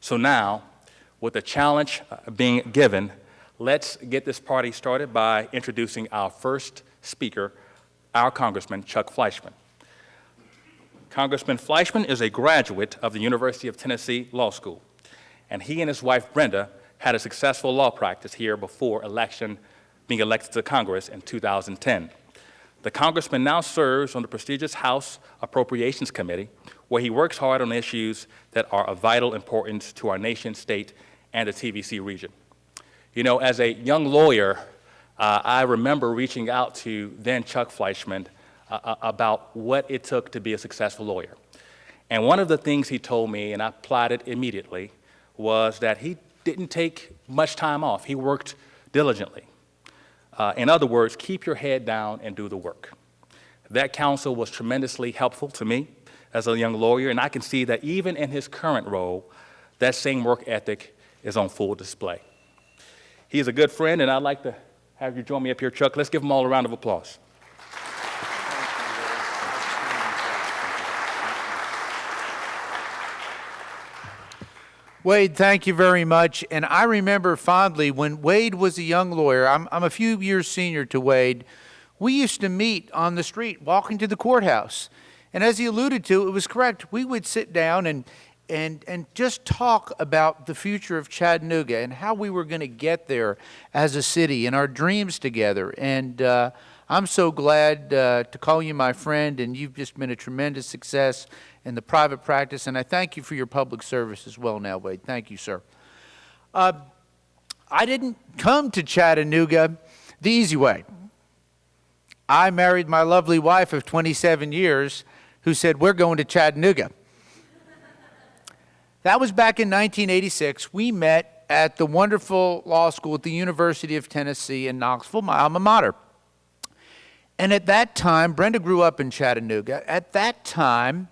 So now, with the challenge being given, let's get this party started by introducing our first speaker, our Congressman, Chuck Fleischmann. Congressman Fleischmann is a graduate of the University of Tennessee Law School, and he and his wife, Brenda, had a successful law practice here before being elected to Congress in 2010. The Congressman now serves on the prestigious House Appropriations Committee, where he works hard on issues that are of vital importance to our nation, state, and the TVC region. You know, as a young lawyer, I remember reaching out to then Chuck Fleischmann about what it took to be a successful lawyer. And one of the things he told me, and I applied it immediately, was that he didn't take much time off. He worked diligently. In other words, keep your head down and do the work. That counsel was tremendously helpful to me as a young lawyer, and I can see that even in his current role, that same work ethic is on full display. He is a good friend, and I'd like to have you join me up here, Chuck. Let's give them all a round of applause. Wade, thank you very much. And I remember fondly when Wade was a young lawyer, I'm a few years senior to Wade, we used to meet on the street, walking to the courthouse. And as he alluded to, it was correct. We would sit down and just talk about the future of Chattanooga and how we were going to get there as a city and our dreams together. And I'm so glad to call you my friend, and you've just been a tremendous success in the private practice, and I thank you for your public service as well now, Wade. Thank you, sir. I didn't come to Chattanooga the easy way. I married my lovely wife of 27 years who said, "We're going to Chattanooga." That was back in 1986. We met at the wonderful law school at the University of Tennessee in Knoxville, my alma mater. And at that time, Brenda grew up in Chattanooga. At that time,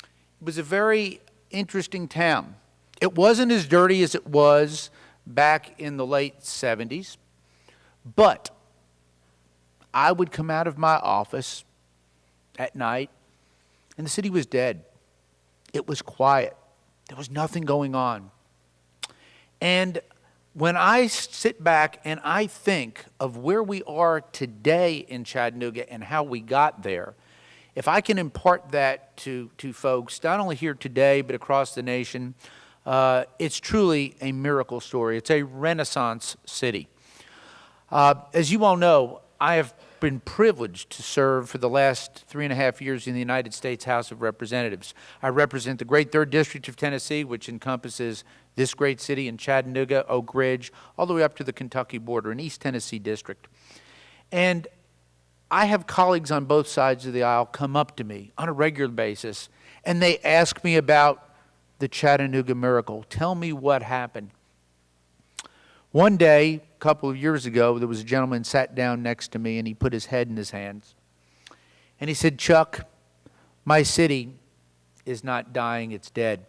it was a very interesting town. It wasn't as dirty as it was back in the late 70s, but I would come out of my office at night, and the city was dead. It was quiet. There was nothing going on. And when I sit back and I think of where we are today in Chattanooga and how we got there, if I can impart that to folks, not only here today, but across the nation, it's truly a miracle story. It's a Renaissance city. As you all know, I have been privileged to serve for the last 3.5 years in the United States House of Representatives. I represent the great 3rd District of Tennessee, which encompasses this great city in Chattanooga, Oak Ridge, all the way up to the Kentucky border, an East Tennessee district. And I have colleagues on both sides of the aisle come up to me on a regular basis, and they ask me about the Chattanooga miracle. Tell me what happened. One day, a couple of years ago, there was a gentleman sat down next to me, and he put his head in his hands. And he said, "Chuck, my city is not dying, it's dead."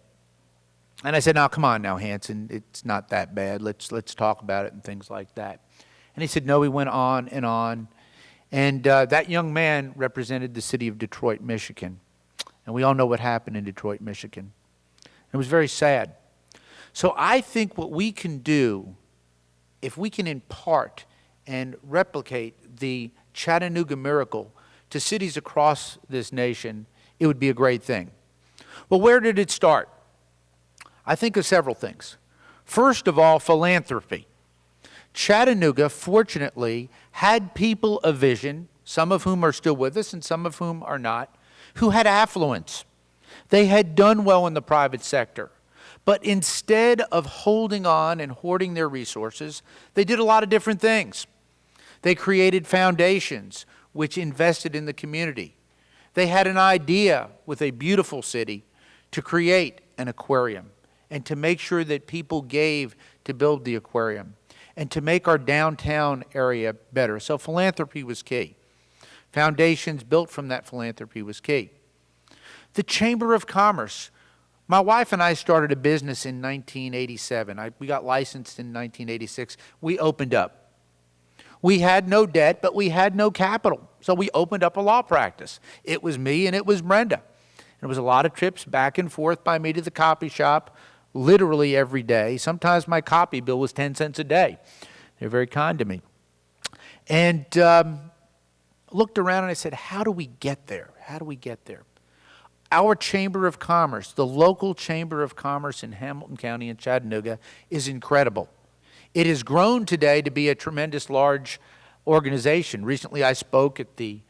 And I said, "Now, come on now, Hanson, it's not that bad. Let's talk about it," and things like that. And he said, no, he went on and on. And that young man represented the city of Detroit, Michigan. And we all know what happened in Detroit, Michigan. It was very sad. So I think what we can do, if we can impart and replicate the Chattanooga miracle to cities across this nation, it would be a great thing. Well, where did it start? I think of several things. First of all, philanthropy. Chattanooga, fortunately, had people of vision, some of whom are still with us and some of whom are not, who had affluence. They had done well in the private sector. But instead of holding on and hoarding their resources, they did a lot of different things. They created foundations which invested in the community. They had an idea with a beautiful city to create an aquarium and to make sure that people gave to build the aquarium and to make our downtown area better. So philanthropy was key. Foundations built from that philanthropy was key. The Chamber of Commerce. My wife and I started a business in 1987. We got licensed in 1986. We opened up. We had no debt, but we had no capital. So we opened up a law practice. It was me and it was Brenda. And it was a lot of trips back and forth by me to the copy shop, literally every day. Sometimes my copy bill was 10 cents a day. They're very kind to me. And looked around and I said, how do we get there? How do we get there? Our Chamber of Commerce, the local Chamber of Commerce in Hamilton County in Chattanooga, is incredible. It has grown today to be a tremendous large organization. Recently I spoke at the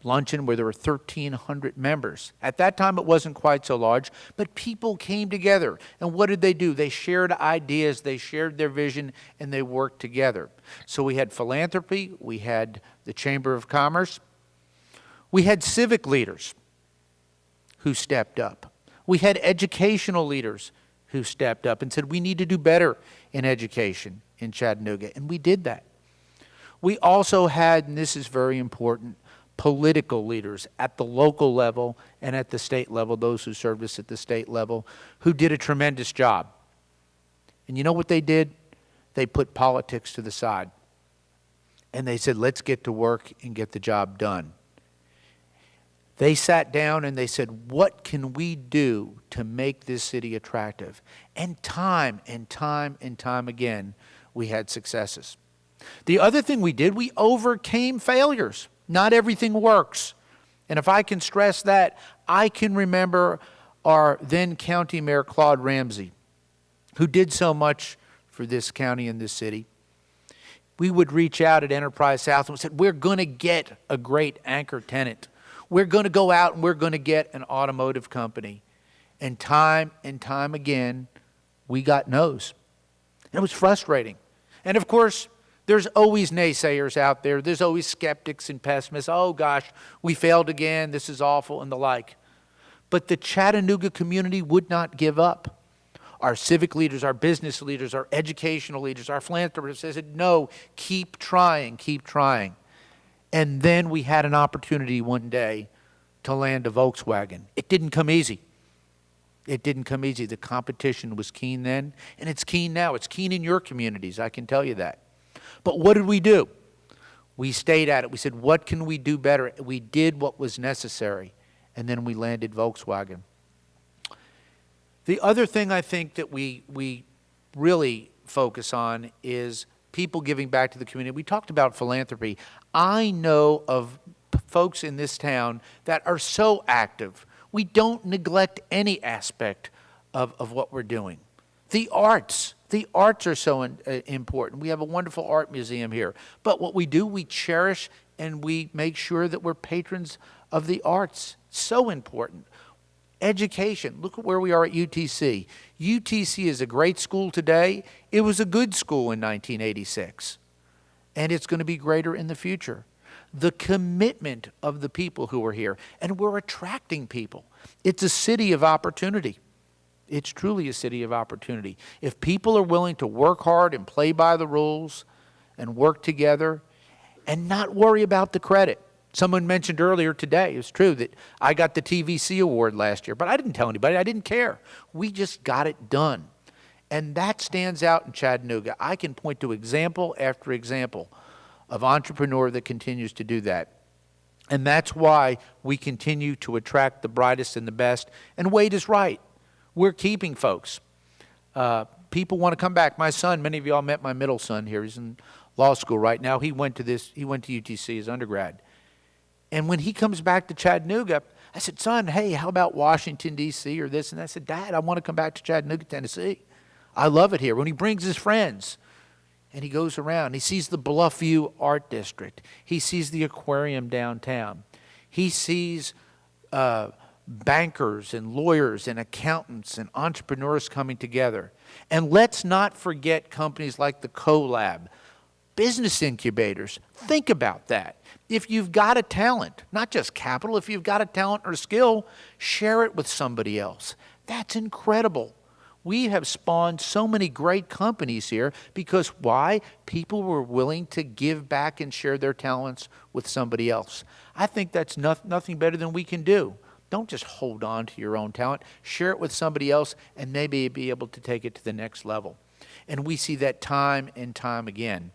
luncheon where there were 1,300 members. At that time it wasn't quite so large, but people came together. And what did they do? They shared ideas, they shared their vision, and they worked together. So we had philanthropy, we had the Chamber of Commerce, we had civic leaders who stepped up. We had educational leaders who stepped up and said we need to do better in education in Chattanooga, and we did that. We also had, and this is very important, political leaders at the local level and at the state level, those who served us at the state level, who did a tremendous job. And you know what they did? They put politics to the side. And they said, let's get to work and get the job done. They sat down and they said, what can we do to make this city attractive? And time and time and time again, we had successes. The other thing we did, we overcame failures. Not everything works. And if I can stress that, I can remember our then County Mayor Claude Ramsey, who did so much for this county and this city. We would reach out at Enterprise South and we said, we're going to get a great anchor tenant. We're going to go out and we're going to get an automotive company. And time again, we got no's. And it was frustrating. And of course, there's always naysayers out there. There's always skeptics and pessimists. Oh gosh, we failed again. This is awful and the like. But the Chattanooga community would not give up. Our civic leaders, our business leaders, our educational leaders, our philanthropists said, no, keep trying, keep trying. And then we had an opportunity one day to land a Volkswagen. It didn't come easy. It didn't come easy. The competition was keen then, and it's keen now. It's keen in your communities, I can tell you that. But what did we do? We stayed at it. We said, what can we do better? We did what was necessary, and then we landed Volkswagen. The other thing I think that we really focus on is people giving back to the community. We talked about philanthropy. I know of folks in this town that are so active. We don't neglect any aspect of what we're doing. The arts are so important. We have a wonderful art museum here. But what we do, we cherish and we make sure that we're patrons of the arts. So important. Education. Look at where we are at UTC. UTC is a great school today. It was a good school in 1986. And it's going to be greater in the future. The commitment of the people who are here. And we're attracting people. It's a city of opportunity. It's truly a city of opportunity. If people are willing to work hard and play by the rules and work together and not worry about the credit. Someone mentioned earlier today, it's true that I got the TVC award last year, but I didn't tell anybody. I didn't care. We just got it done. And that stands out in Chattanooga. I can point to example after example of entrepreneur that continues to do that. And that's why we continue to attract the brightest and the best. And Wade is right. We're keeping folks. People want to come back. My son, many of y'all met my middle son here. He's in law school right now. He went to UTC as undergrad. And when he comes back to Chattanooga, I said, son, hey, how about Washington, D.C. or this? And I said, Dad, I want to come back to Chattanooga, Tennessee. I love it here. When he brings his friends and he goes around, he sees the Bluffview Art District. He sees the aquarium downtown. He sees bankers and lawyers and accountants and entrepreneurs coming together. And let's not forget companies like the CoLab, business incubators. Think about that. If you've got a talent, not just capital, if you've got a talent or a skill, share it with somebody else. That's incredible. We have spawned so many great companies here because why? People were willing to give back and share their talents with somebody else. I think that's nothing better than we can do. Don't just hold on to your own talent. Share it with somebody else and maybe be able to take it to the next level. And we see that time and time again.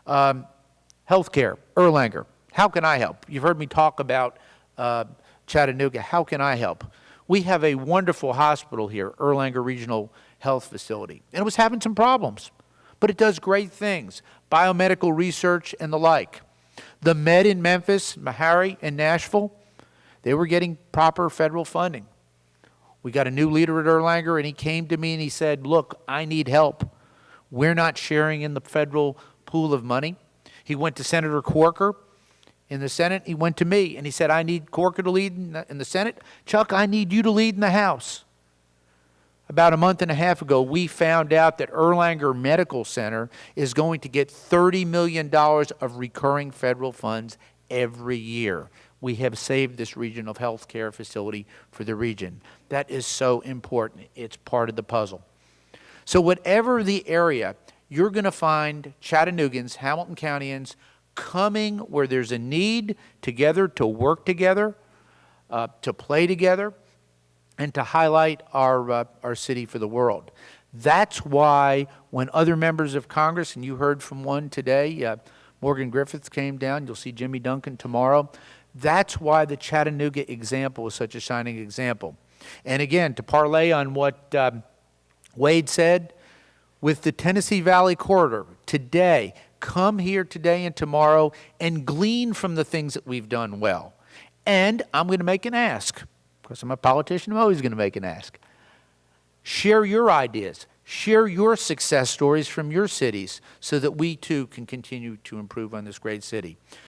Healthcare, Erlanger. How can I help? You've heard me talk about Chattanooga. How can I help? We have a wonderful hospital here, Erlanger Regional Health Facility, and it was having some problems, but it does great things, biomedical research and the like. The Med in Memphis, Meharry, and Nashville, they were getting proper federal funding. We got a new leader at Erlanger, and he came to me and he said, look, I need help. We're not sharing in the federal pool of money. He went to Senator Corker in the Senate. He went to me, and he said, I need Corker to lead in the Senate. Chuck, I need you to lead in the House. About a month and a half ago, we found out that Erlanger Medical Center is going to get $30 million of recurring federal funds every year. We have saved this regional health care facility for the region. That is so important. It's part of the puzzle. So whatever the area, you're going to find Chattanoogans, Hamilton Countyans, coming where there's a need together to work together, to play together, and to highlight our city for the world. That's why when other members of Congress, and you heard from one today, Morgan Griffiths came down, you'll see Jimmy Duncan tomorrow, that's why the Chattanooga example is such a shining example. And again, to parlay on what Wade said, with the Tennessee Valley Corridor, today, come here today and tomorrow and glean from the things that we've done well. And I'm going to make an ask, because I'm a politician, I'm always going to make an ask. Share your ideas. Share your success stories from your cities so that we too can continue to improve on this great city.